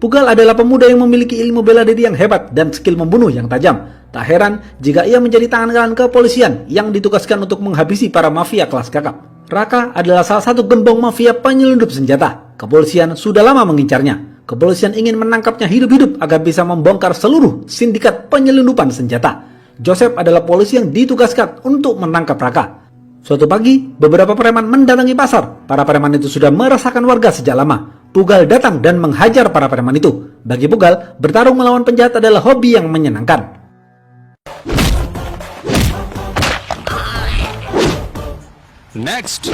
Pugal adalah pemuda yang memiliki ilmu bela diri yang hebat dan skill membunuh yang tajam. Tak heran jika ia menjadi tangan kanan kepolisian yang ditugaskan untuk menghabisi para mafia kelas kakap. Raka adalah salah satu gembong mafia penyelundup senjata. Kepolisian sudah lama mengincarnya. Kepolisian ingin menangkapnya hidup-hidup agar bisa membongkar seluruh sindikat penyelundupan senjata. Joseph adalah polisi yang ditugaskan untuk menangkap Raka. Suatu pagi, beberapa preman mendatangi pasar. Para preman itu sudah meresahkan warga sejak lama. Pugal datang dan menghajar para preman itu. Bagi Pugal, bertarung melawan penjahat adalah hobi yang menyenangkan. Next.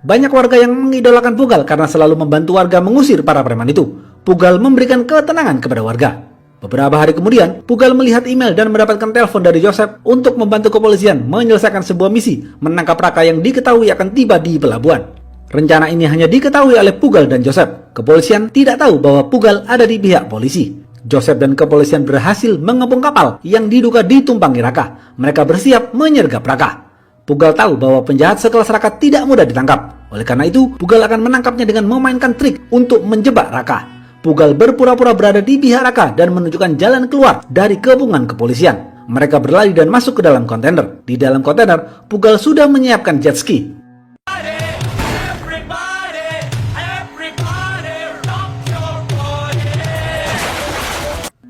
Banyak warga yang mengidolakan Pugal karena selalu membantu warga mengusir para preman itu. Pugal memberikan ketenangan kepada warga. Beberapa hari kemudian, Pugal melihat email dan mendapatkan telepon dari Joseph untuk membantu kepolisian menyelesaikan sebuah misi menangkap Raka yang diketahui akan tiba di pelabuhan. Rencana ini hanya diketahui oleh Pugal dan Joseph. Kepolisian tidak tahu bahwa Pugal ada di pihak polisi. Joseph dan kepolisian berhasil mengepung kapal yang diduga ditumpangi Raka. Mereka bersiap menyergap Raka. Pugal tahu bahwa penjahat sekelas Raka tidak mudah ditangkap. Oleh karena itu, Pugal akan menangkapnya dengan memainkan trik untuk menjebak Raka. Pugal berpura-pura berada di pihak Raka dan menunjukkan jalan keluar dari kepungan kepolisian. Mereka berlari dan masuk ke dalam kontainer. Di dalam kontainer, Pugal sudah menyiapkan jet ski.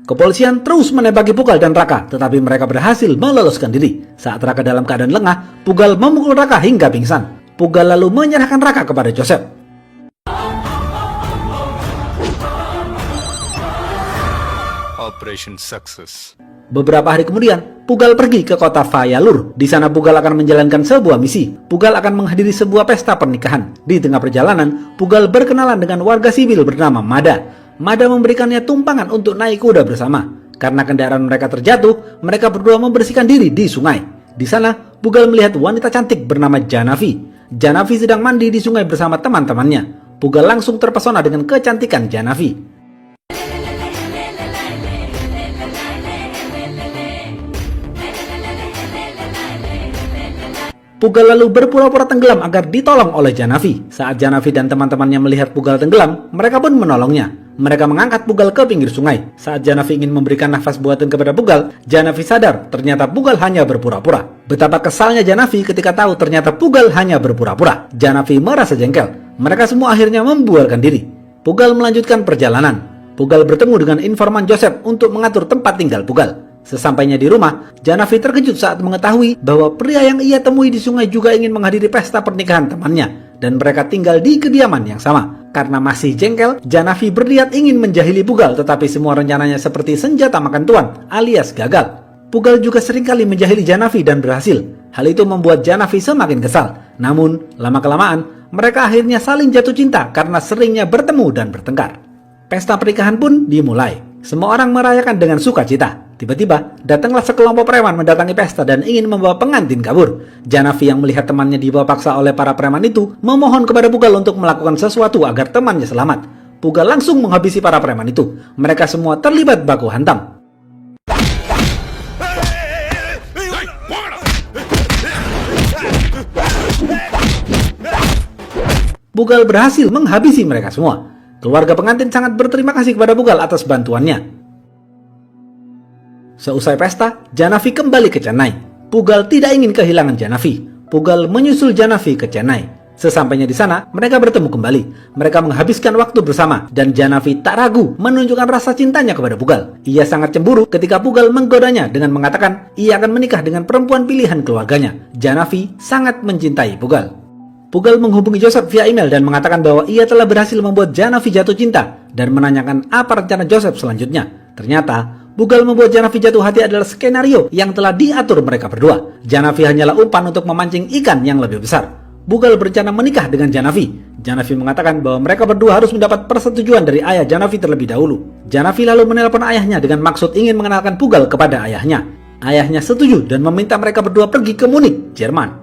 Kepolisian terus menembaki Pugal dan Raka, tetapi mereka berhasil meloloskan diri. Saat Raka dalam keadaan lengah, Pugal memukul Raka hingga pingsan. Pugal lalu menyerahkan Raka kepada Joseph. Operation success. Beberapa hari kemudian, Pugal pergi ke kota Fayalur. Di sana Pugal akan menjalankan sebuah misi. Pugal akan menghadiri sebuah pesta pernikahan. Di tengah perjalanan, Pugal berkenalan dengan warga sipil bernama Mada. Mada memberikannya tumpangan untuk naik kuda bersama. Karena kendaraan mereka terjatuh, mereka berdua membersihkan diri di sungai. Di sana, Pugal melihat wanita cantik bernama Janavi. Janavi sedang mandi di sungai bersama teman-temannya. Pugal langsung terpesona dengan kecantikan Janavi. Pugal lalu berpura-pura tenggelam agar ditolong oleh Janavi. Saat Janavi dan teman-temannya melihat Pugal tenggelam, mereka pun menolongnya. Mereka mengangkat Pugal ke pinggir sungai. Saat Janavi ingin memberikan nafas buatan kepada Pugal, Janavi sadar ternyata Pugal hanya berpura-pura. Betapa kesalnya Janavi ketika tahu ternyata Pugal hanya berpura-pura. Janavi merasa jengkel. Mereka semua akhirnya membuarkan diri. Pugal melanjutkan perjalanan. Pugal bertemu dengan informan Joseph untuk mengatur tempat tinggal Pugal. Sesampainya di rumah, Janavi terkejut saat mengetahui bahwa pria yang ia temui di sungai juga ingin menghadiri pesta pernikahan temannya, dan mereka tinggal di kediaman yang sama. Karena masih jengkel, Janavi berniat ingin menjahili Pugal, tetapi semua rencananya seperti senjata makan tuan, alias gagal. Pugal juga seringkali menjahili Janavi dan berhasil. Hal itu membuat Janavi semakin kesal. Namun, lama-kelamaan, mereka akhirnya saling jatuh cinta karena seringnya bertemu dan bertengkar. Pesta pernikahan pun dimulai. Semua orang merayakan dengan sukacita. Tiba-tiba, datanglah sekelompok preman mendatangi pesta dan ingin membawa pengantin kabur. Janavi yang melihat temannya dibawa paksa oleh para preman itu, memohon kepada Pugal untuk melakukan sesuatu agar temannya selamat. Pugal langsung menghabisi para preman itu. Mereka semua terlibat baku hantam. Pugal berhasil menghabisi mereka semua. Keluarga pengantin sangat berterima kasih kepada Pugal atas bantuannya. Seusai pesta, Janavi kembali ke Chennai. Pugal tidak ingin kehilangan Janavi. Pugal menyusul Janavi ke Chennai. Sesampainya di sana, mereka bertemu kembali. Mereka menghabiskan waktu bersama, dan Janavi tak ragu menunjukkan rasa cintanya kepada Pugal. Ia sangat cemburu ketika Pugal menggodanya dengan mengatakan ia akan menikah dengan perempuan pilihan keluarganya. Janavi sangat mencintai Pugal. Pugal menghubungi Joseph via email dan mengatakan bahwa ia telah berhasil membuat Janavi jatuh cinta dan menanyakan apa rencana Joseph selanjutnya. Ternyata, Pugal membuat Janavi jatuh hati adalah skenario yang telah diatur mereka berdua. Janavi hanyalah umpan untuk memancing ikan yang lebih besar. Pugal berencana menikah dengan Janavi. Janavi mengatakan bahwa mereka berdua harus mendapat persetujuan dari ayah Janavi terlebih dahulu. Janavi lalu menelpon ayahnya dengan maksud ingin mengenalkan Pugal kepada ayahnya. Ayahnya setuju dan meminta mereka berdua pergi ke Munich, Jerman.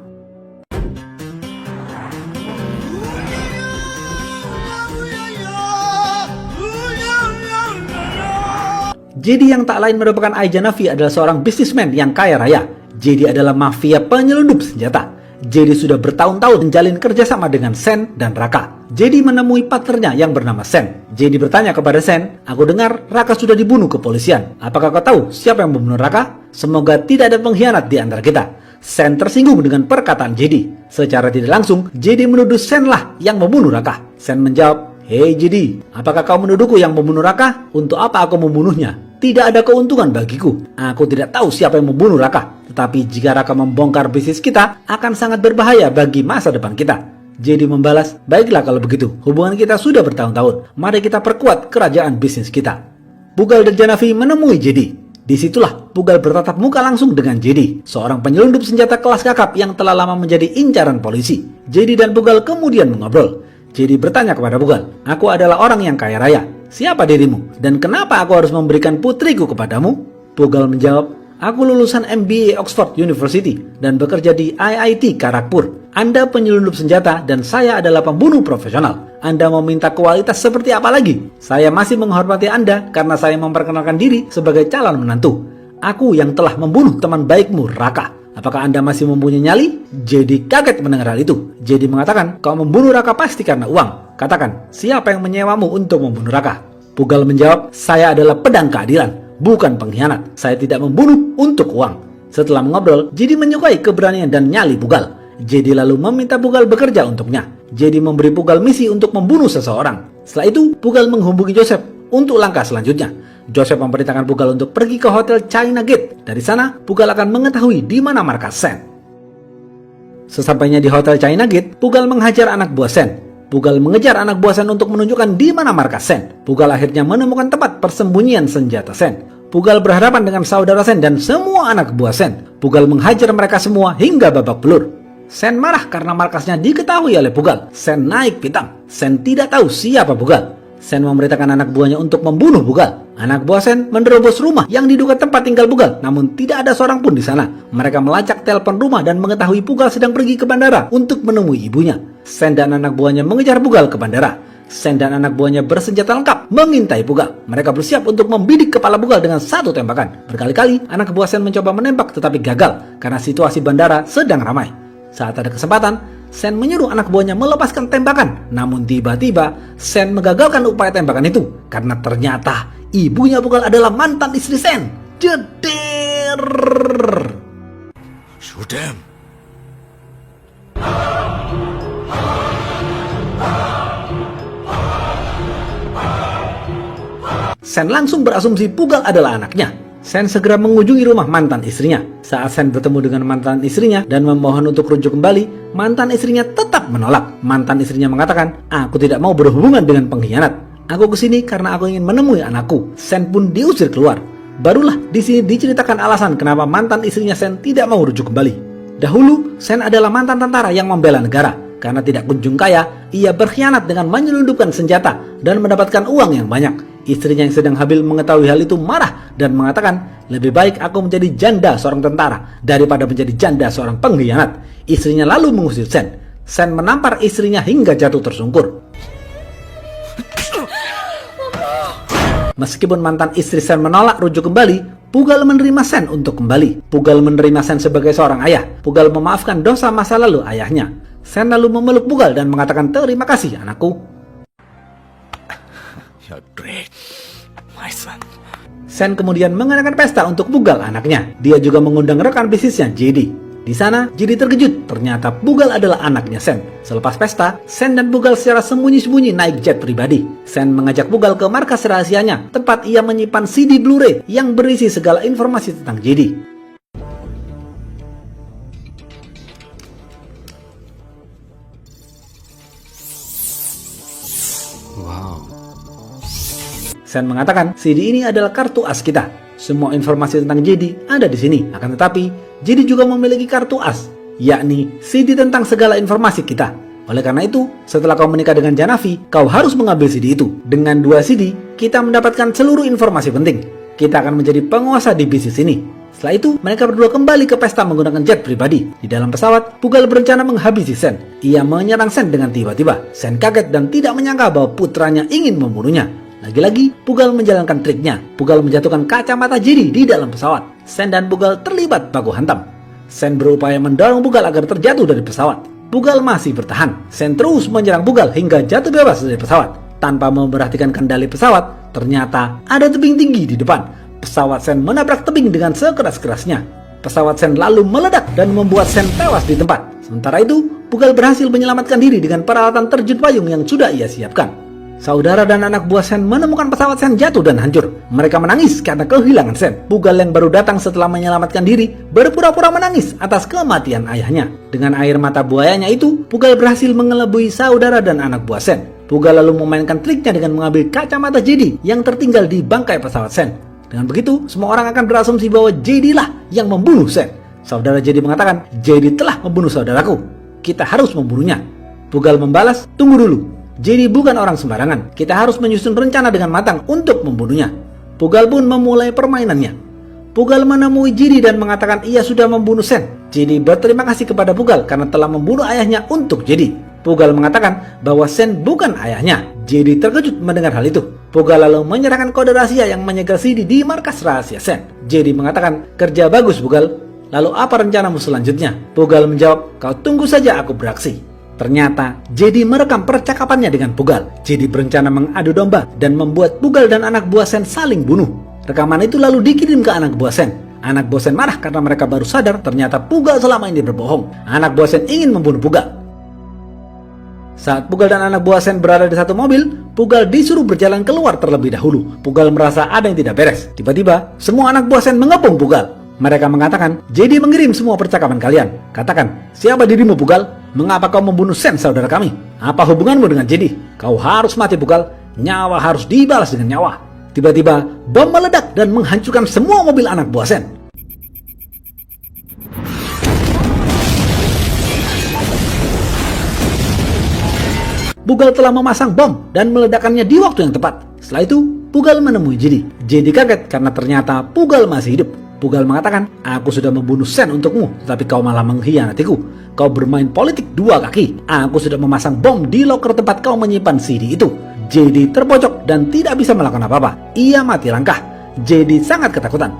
JD yang tak lain merupakan ayah Janavi adalah seorang bisnismen yang kaya raya. JD adalah mafia penyelundup senjata. JD sudah bertahun-tahun menjalin kerjasama dengan Sen dan Raka. JD menemui partnernya yang bernama Sen. JD bertanya kepada Sen, "Aku dengar Raka sudah dibunuh kepolisian. Apakah kau tahu siapa yang membunuh Raka? Semoga tidak ada pengkhianat di antara kita." Sen tersinggung dengan perkataan JD. Secara tidak langsung, JD menuduh Sen lah yang membunuh Raka. Sen menjawab, "Hei JD, apakah kau menuduhku yang membunuh Raka? Untuk apa aku membunuhnya? Tidak ada keuntungan bagiku. Aku tidak tahu siapa yang membunuh Raka. Tetapi jika Raka membongkar bisnis kita, akan sangat berbahaya bagi masa depan kita." JD membalas, "Baiklah kalau begitu. Hubungan kita sudah bertahun-tahun. Mari kita perkuat kerajaan bisnis kita." Pugal dan Janavi menemui JD. Disitulah Pugal bertatap muka langsung dengan JD, seorang penyelundup senjata kelas kakap yang telah lama menjadi incaran polisi. JD dan Pugal kemudian mengobrol. JD bertanya kepada Pugal, "Aku adalah orang yang kaya raya. Siapa dirimu? Dan kenapa aku harus memberikan putriku kepadamu?" Pugal menjawab, "Aku lulusan MBA Oxford University dan bekerja di IIT Kharagpur. Anda penyelundup senjata dan saya adalah pembunuh profesional. Anda mau minta kualitas seperti apa lagi? Saya masih menghormati Anda karena saya memperkenalkan diri sebagai calon menantu. Aku yang telah membunuh teman baikmu, Raka. Apakah Anda masih mempunyai nyali?" JD kaget mendengar hal itu. JD mengatakan, "Kau membunuh Raka pasti karena uang. Katakan, siapa yang menyewamu untuk membunuh Raka?" Pugal menjawab, "Saya adalah pedang keadilan, bukan pengkhianat. Saya tidak membunuh untuk uang." Setelah mengobrol, JD menyukai keberanian dan nyali Pugal. JD lalu meminta Pugal bekerja untuknya. JD memberi Pugal misi untuk membunuh seseorang. Setelah itu, Pugal menghubungi Joseph untuk langkah selanjutnya. Joseph memerintahkan Pugal untuk pergi ke hotel China Gate. Dari sana, Pugal akan mengetahui di mana markas Sen. Sesampainya di hotel China Gate, Pugal menghajar anak buah Sen. Pugal mengejar anak buah Sen untuk menunjukkan di mana markas Sen. Pugal akhirnya menemukan tempat persembunyian senjata Sen. Pugal berhadapan dengan saudara Sen dan semua anak buah Sen. Pugal menghajar mereka semua hingga babak belur. Sen marah karena markasnya diketahui oleh Pugal. Sen naik pitam. Sen tidak tahu siapa Pugal. Sen memerintahkan anak buahnya untuk membunuh Pugal. Anak buah Sen menerobos rumah yang diduga tempat tinggal Pugal, namun tidak ada seorang pun di sana. Mereka melacak telepon rumah dan mengetahui Pugal sedang pergi ke bandara untuk menemui ibunya. Sen dan anak buahnya mengejar Pugal ke bandara. Sen dan anak buahnya bersenjata lengkap mengintai Pugal. Mereka bersiap untuk membidik kepala Pugal dengan satu tembakan. Berkali-kali anak buah Sen mencoba menembak tetapi gagal karena situasi bandara sedang ramai. Saat ada kesempatan, Sen menyuruh anak buahnya melepaskan tembakan. Namun tiba-tiba Sen menggagalkan upaya tembakan itu karena ternyata ibunya Pugal adalah mantan istri Sen. Jeder. Shoot him. Sen langsung berasumsi Pugal adalah anaknya. Sen segera mengunjungi rumah mantan istrinya. Saat Sen bertemu dengan mantan istrinya dan memohon untuk rujuk kembali, mantan istrinya tetap menolak. Mantan istrinya mengatakan, "Aku tidak mau berhubungan dengan pengkhianat. Aku kesini karena aku ingin menemui anakku." Sen pun diusir keluar. Barulah di sini diceritakan alasan kenapa mantan istrinya Sen tidak mau rujuk kembali. Dahulu, Sen adalah mantan tentara yang membela negara. Karena tidak kunjung kaya, ia berkhianat dengan menyelundupkan senjata dan mendapatkan uang yang banyak. Istrinya yang sedang hamil mengetahui hal itu marah dan mengatakan, "Lebih baik aku menjadi janda seorang tentara daripada menjadi janda seorang pengkhianat." Istrinya lalu mengusir Sen. Sen menampar istrinya hingga jatuh tersungkur. Meskipun mantan istri Sen menolak rujuk kembali, Pugal menerima Sen untuk kembali. Pugal menerima Sen sebagai seorang ayah. Pugal memaafkan dosa masa lalu ayahnya. Sen lalu memeluk Pugal dan mengatakan, "Terima kasih anakku." You're great, my son. Sen kemudian mengadakan pesta untuk Pugal anaknya. Dia juga mengundang rekan bisnisnya JD. Di sana, JD terkejut. Ternyata Pugal adalah anaknya Sen. Selepas pesta, Sen dan Pugal secara sembunyi-sembunyi naik jet pribadi. Sen mengajak Pugal ke markas rahasianya, tempat ia menyimpan CD Blu-ray yang berisi segala informasi tentang JD. Wow. Sen mengatakan, CD ini adalah kartu as kita. Semua informasi tentang JD ada di sini. Akan tetapi, JD juga memiliki kartu as, yakni CD tentang segala informasi kita. Oleh karena itu, setelah kau menikah dengan Janavi, kau harus mengambil CD itu. Dengan 2 CD, kita mendapatkan seluruh informasi penting. Kita akan menjadi penguasa di bisnis ini. Setelah itu, mereka berdua kembali ke pesta menggunakan jet pribadi. Di dalam pesawat, Pugal berencana menghabisi Sen. Ia menyerang Sen dengan tiba-tiba. Sen kaget dan tidak menyangka bahwa putranya ingin membunuhnya. Lagi-lagi, Pugal menjalankan triknya. Pugal menjatuhkan kacamata JD di dalam pesawat. Sen dan Pugal terlibat baku hantam. Sen berupaya mendorong Pugal agar terjatuh dari pesawat. Pugal masih bertahan. Sen terus menyerang Pugal hingga jatuh bebas dari pesawat. Tanpa memperhatikan kendali pesawat, ternyata ada tebing tinggi di depan. Pesawat Sen menabrak tebing dengan sekeras-kerasnya. Pesawat Sen lalu meledak dan membuat Sen tewas di tempat. Sementara itu, Pugal berhasil menyelamatkan diri dengan peralatan terjun payung yang sudah ia siapkan. Saudara dan anak buah Sen menemukan pesawat Sen jatuh dan hancur. Mereka menangis karena kehilangan Sen. Pugal yang baru datang setelah menyelamatkan diri berpura-pura menangis atas kematian ayahnya. Dengan air mata buayanya itu, Pugal berhasil mengelabui saudara dan anak buah Sen. Pugal lalu memainkan triknya dengan mengambil kacamata JD yang tertinggal di bangkai pesawat Sen. Dengan begitu, semua orang akan berasumsi bahwa JD lah yang membunuh Sen. Saudara JD mengatakan, JD telah membunuh saudaraku. Kita harus membunuhnya. Pugal membalas, tunggu dulu. JD bukan orang sembarangan. Kita harus menyusun rencana dengan matang untuk membunuhnya. Pugal pun memulai permainannya. Pugal menemui JD dan mengatakan ia sudah membunuh Sen. JD berterima kasih kepada Pugal karena telah membunuh ayahnya untuk JD. Pugal mengatakan bahwa Sen bukan ayahnya. JD terkejut mendengar hal itu. Pugal lalu menyerahkan kode rahasia yang menyegel CD di markas rahasia Sen. JD mengatakan, kerja bagus Pugal. Lalu apa rencanamu selanjutnya? Pugal menjawab, kau tunggu saja aku beraksi. Ternyata, JD merekam percakapannya dengan Pugal. JD berencana mengadu domba dan membuat Pugal dan anak buah Sen saling bunuh. Rekaman itu lalu dikirim ke anak buah Sen. Anak buah Sen marah karena mereka baru sadar ternyata Pugal selama ini berbohong. Anak buah Sen ingin membunuh Pugal. Saat Pugal dan anak buah Sen berada di satu mobil, Pugal disuruh berjalan keluar terlebih dahulu. Pugal merasa ada yang tidak beres. Tiba-tiba, semua anak buah Sen mengepung Pugal. Mereka mengatakan, JD mengirim semua percakapan kalian. Katakan, siapa dirimu Pugal? Mengapa kau membunuh Sen saudara kami? Apa hubunganmu dengan JD? Kau harus mati Pugal. Nyawa harus dibalas dengan nyawa. Tiba-tiba, bom meledak dan menghancurkan semua mobil anak buah Sen. Pugal telah memasang bom dan meledakkannya di waktu yang tepat. Setelah itu, Pugal menemui JD. JD kaget karena ternyata Pugal masih hidup. Pugal mengatakan, aku sudah membunuh Sen untukmu, tetapi kau malah mengkhianatiku. Kau bermain politik dua kaki. Aku sudah memasang bom di loker tempat kau menyimpan CD itu. JD terpojok dan tidak bisa melakukan apa-apa. Ia mati langkah. JD sangat ketakutan.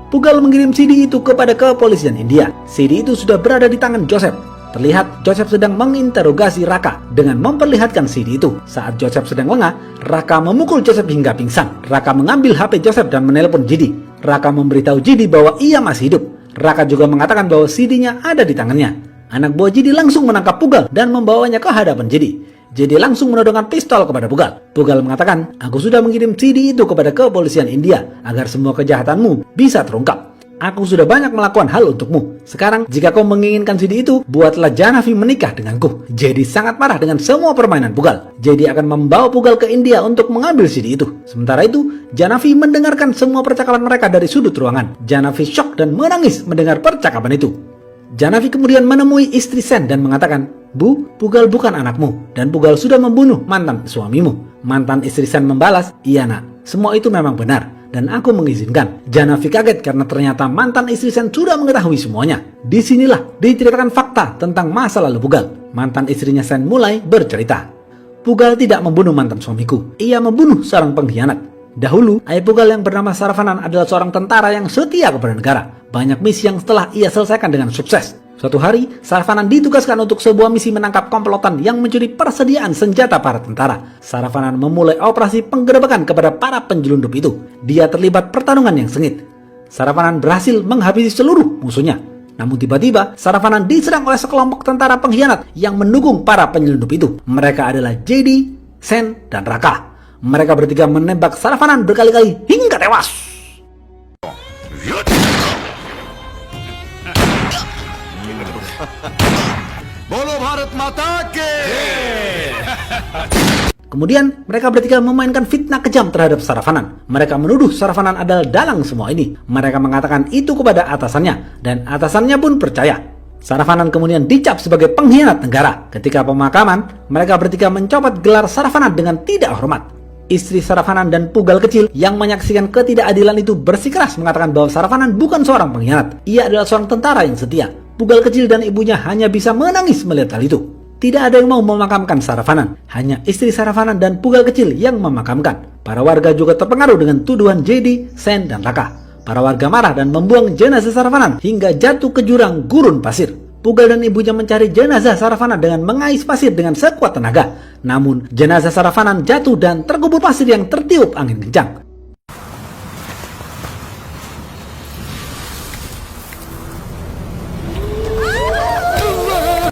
Pugal mengirim CD itu kepada kepolisian India. CD itu sudah berada di tangan Joseph. Terlihat Joseph sedang menginterogasi Raka dengan memperlihatkan CD itu. Saat Joseph sedang lengah, Raka memukul Joseph hingga pingsan. Raka mengambil HP Joseph dan menelpon JD. Raka memberitahu JD bahwa ia masih hidup. Raka juga mengatakan bahwa CD-nya ada di tangannya. Anak buah JD langsung menangkap Pugal dan membawanya ke hadapan JD. JD langsung menodongkan pistol kepada Pugal. Pugal mengatakan, aku sudah mengirim CD itu kepada kepolisian India agar semua kejahatanmu bisa terungkap. Aku sudah banyak melakukan hal untukmu. Sekarang, jika kau menginginkan CD itu, buatlah Janavi menikah denganku. JD sangat marah dengan semua permainan Pugal. JD akan membawa Pugal ke India untuk mengambil CD itu. Sementara itu, Janavi mendengarkan semua percakapan mereka dari sudut ruangan. Janavi syok dan menangis mendengar percakapan itu. Janavi kemudian menemui istri Sen dan mengatakan, Bu, Pugal bukan anakmu, dan Pugal sudah membunuh mantan suamimu. Mantan istri Sen membalas, iya nak, semua itu memang benar, dan aku mengizinkan. Janavi kaget karena ternyata mantan istri Sen sudah mengetahui semuanya. Disinilah diceritakan fakta tentang masa lalu Pugal. Mantan istrinya Sen mulai bercerita. Pugal tidak membunuh mantan suamiku, ia membunuh seorang pengkhianat. Dahulu, ayah Pugal yang bernama Saravanan adalah seorang tentara yang setia kepada negara. Banyak misi yang telah ia selesaikan dengan sukses. Suatu hari, Saravanan ditugaskan untuk sebuah misi menangkap komplotan yang mencuri persediaan senjata para tentara. Saravanan memulai operasi penggerebekan kepada para penyelundup itu. Dia terlibat pertarungan yang sengit. Saravanan berhasil menghabisi seluruh musuhnya. Namun tiba-tiba, Saravanan diserang oleh sekelompok tentara pengkhianat yang mendukung para penyelundup itu. Mereka adalah JD, Sen, dan Raka. Mereka bertiga menembak Saravanan berkali-kali hingga tewas. Bolo Bharat Mata Ki! Kemudian mereka bertiga memainkan fitnah kejam terhadap Saravanan. Mereka menuduh Saravanan adalah dalang semua ini. Mereka mengatakan itu kepada atasannya, dan atasannya pun percaya. Saravanan kemudian dicap sebagai pengkhianat negara. Ketika pemakaman, mereka bertiga mencopot gelar Saravanan dengan tidak hormat. Istri Saravanan dan Pugal kecil yang menyaksikan ketidakadilan itu bersikeras mengatakan bahwa Saravanan bukan seorang pengkhianat. Ia adalah seorang tentara yang setia. Pugal kecil dan ibunya hanya bisa menangis melihat hal itu. Tidak ada yang mau memakamkan Saravanan. Hanya istri Saravanan dan Pugal kecil yang memakamkan. Para warga juga terpengaruh dengan tuduhan JD, Sen, dan Raka. Para warga marah dan membuang jenazah Saravanan hingga jatuh ke jurang gurun pasir. Pugal dan ibunya mencari jenazah Saravanan dengan mengais pasir dengan sekuat tenaga. Namun, jenazah Saravanan jatuh dan terkubur pasir yang tertiup angin kencang.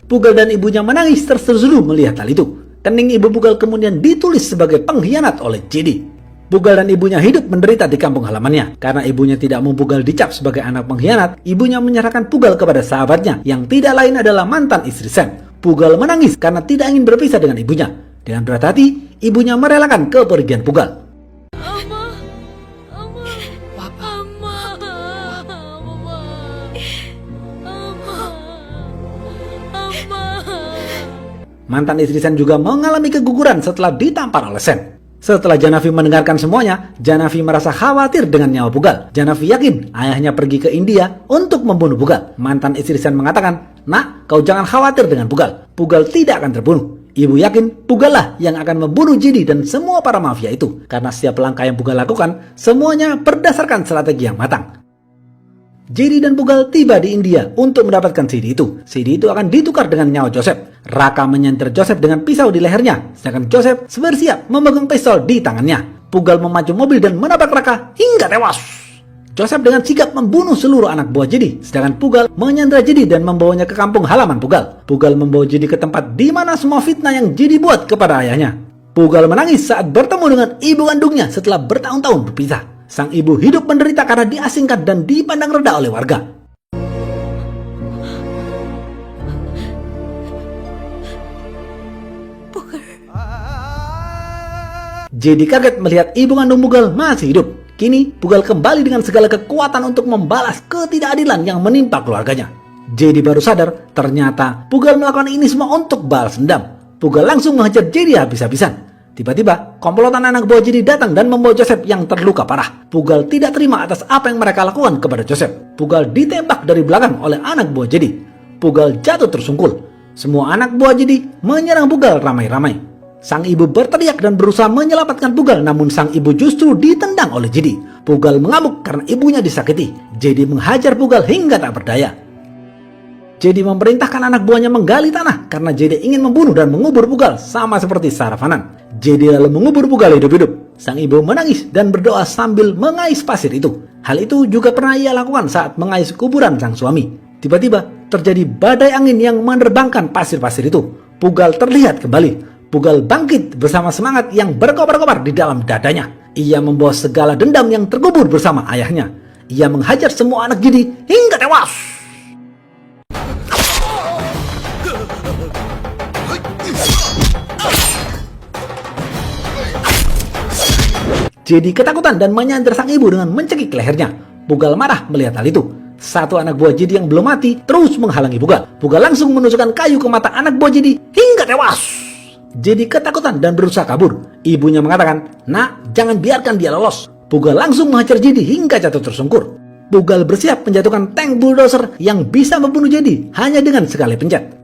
Pugal dan ibunya menangis terseru-seru melihat hal itu. Kening ibu Pugal kemudian ditulis sebagai pengkhianat oleh JD. Pugal dan ibunya hidup menderita di kampung halamannya. Karena ibunya tidak mau Pugal dicap sebagai anak pengkhianat, ibunya menyerahkan Pugal kepada sahabatnya yang tidak lain adalah mantan istri Sam. Pugal menangis karena tidak ingin berpisah dengan ibunya. Dengan berat hati, ibunya merelakan kepergian Pugal. Mantan istri Sen juga mengalami keguguran setelah ditampar oleh Sen. Setelah Janavi mendengarkan semuanya, Janavi merasa khawatir dengan nyawa Pugal. Janavi yakin ayahnya pergi ke India untuk membunuh Pugal. Mantan istri Sen mengatakan, "Nak, kau jangan khawatir dengan Pugal. Pugal tidak akan terbunuh." Ibu yakin Pugal lah yang akan membunuh JD dan semua para mafia itu. Karena setiap langkah yang Pugal lakukan, semuanya berdasarkan strategi yang matang. JD dan Pugal tiba di India untuk mendapatkan CD itu. CD itu akan ditukar dengan nyawa Joseph. Raka menyentir Joseph dengan pisau di lehernya, sedangkan Joseph bersiap memegang pistol di tangannya. Pugal memacu mobil dan menabrak Raka hingga tewas. Joseph dengan sigap membunuh seluruh anak buah JD, sedangkan Pugal menyandra JD dan membawanya ke kampung halaman Pugal. Pugal membawa JD ke tempat di mana semua fitnah yang JD buat kepada ayahnya. Pugal menangis saat bertemu dengan ibu kandungnya setelah bertahun-tahun berpisah. Sang ibu hidup menderita karena diasingkan dan dipandang rendah oleh warga. JD kaget melihat ibu kandung Pugal masih hidup. Kini Pugal kembali dengan segala kekuatan untuk membalas ketidakadilan yang menimpa keluarganya. JD baru sadar ternyata Pugal melakukan ini semua untuk balas dendam. Pugal langsung menghajar JD habis-habisan. Tiba-tiba, komplotan anak buah JD datang dan membawa Joseph yang terluka parah. Pugal tidak terima atas apa yang mereka lakukan kepada Joseph. Pugal ditembak dari belakang oleh anak buah JD. Pugal jatuh tersungkur. Semua anak buah JD menyerang Pugal ramai-ramai. Sang ibu berteriak dan berusaha menyelamatkan Pugal, namun sang ibu justru ditendang oleh JD. Pugal mengamuk karena ibunya disakiti. JD menghajar Pugal hingga tak berdaya. JD memerintahkan anak buahnya menggali tanah karena JD ingin membunuh dan mengubur Pugal sama seperti Saravanan. JD lalu mengubur Pugal hidup-hidup. Sang ibu menangis dan berdoa sambil mengais pasir itu. Hal itu juga pernah ia lakukan saat mengais kuburan sang suami. Tiba-tiba terjadi badai angin yang menerbangkan pasir-pasir itu. Pugal terlihat kembali. Pugal bangkit bersama semangat yang berkobar-kobar di dalam dadanya. Ia membawa segala dendam yang terkubur bersama ayahnya. Ia menghajar semua anak JD hingga tewas. JD ketakutan dan menyandra sang ibu dengan mencekik lehernya. Pugal marah melihat hal itu. Satu anak buah JD yang belum mati terus menghalangi Pugal. Pugal langsung menusukkan kayu ke mata anak buah JD hingga tewas. JD ketakutan dan berusaha kabur. Ibunya mengatakan, "Nak, jangan biarkan dia lolos." Pugal langsung menghajar JD hingga jatuh tersungkur. Pugal bersiap menjatuhkan tank bulldozer yang bisa membunuh JD hanya dengan sekali pencet.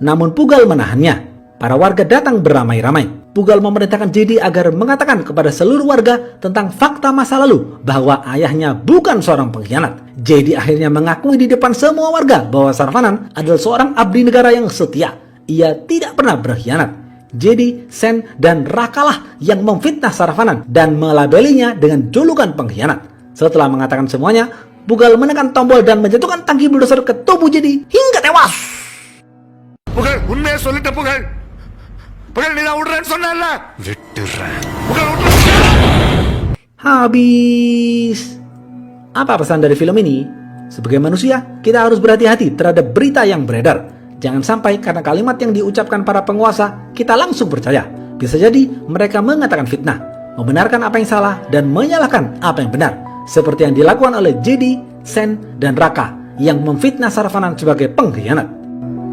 Namun Pugal menahannya. Para warga datang beramai-ramai. Pugal memerintahkan JD agar mengatakan kepada seluruh warga tentang fakta masa lalu bahwa ayahnya bukan seorang pengkhianat. JD akhirnya mengakui di depan semua warga bahwa Saravanan adalah seorang abdi negara yang setia. Ia tidak pernah berkhianat. JD, Sen, dan Raka lah yang memfitnah Saravanan dan melabelinya dengan julukan pengkhianat. Setelah mengatakan semuanya, Pugal menekan tombol dan menjatuhkan tangki bulldozer ke tubuh JD hingga tewas. புகழ் உண்மையை சொல்லிட்ட புகழ் புகழ் நீ தான் விடுறேன்னு சொன்னல விட்டுறேன் புகழ் Habis. Apa pesan dari film ini? Sebagai manusia, kita harus berhati-hati terhadap berita yang beredar. Jangan sampai karena kalimat yang diucapkan para penguasa, kita langsung percaya. Bisa jadi mereka mengatakan fitnah, membenarkan apa yang salah, dan menyalahkan apa yang benar. Seperti yang dilakukan oleh JD, Sen, dan Raka yang memfitnah Saravanan sebagai pengkhianat.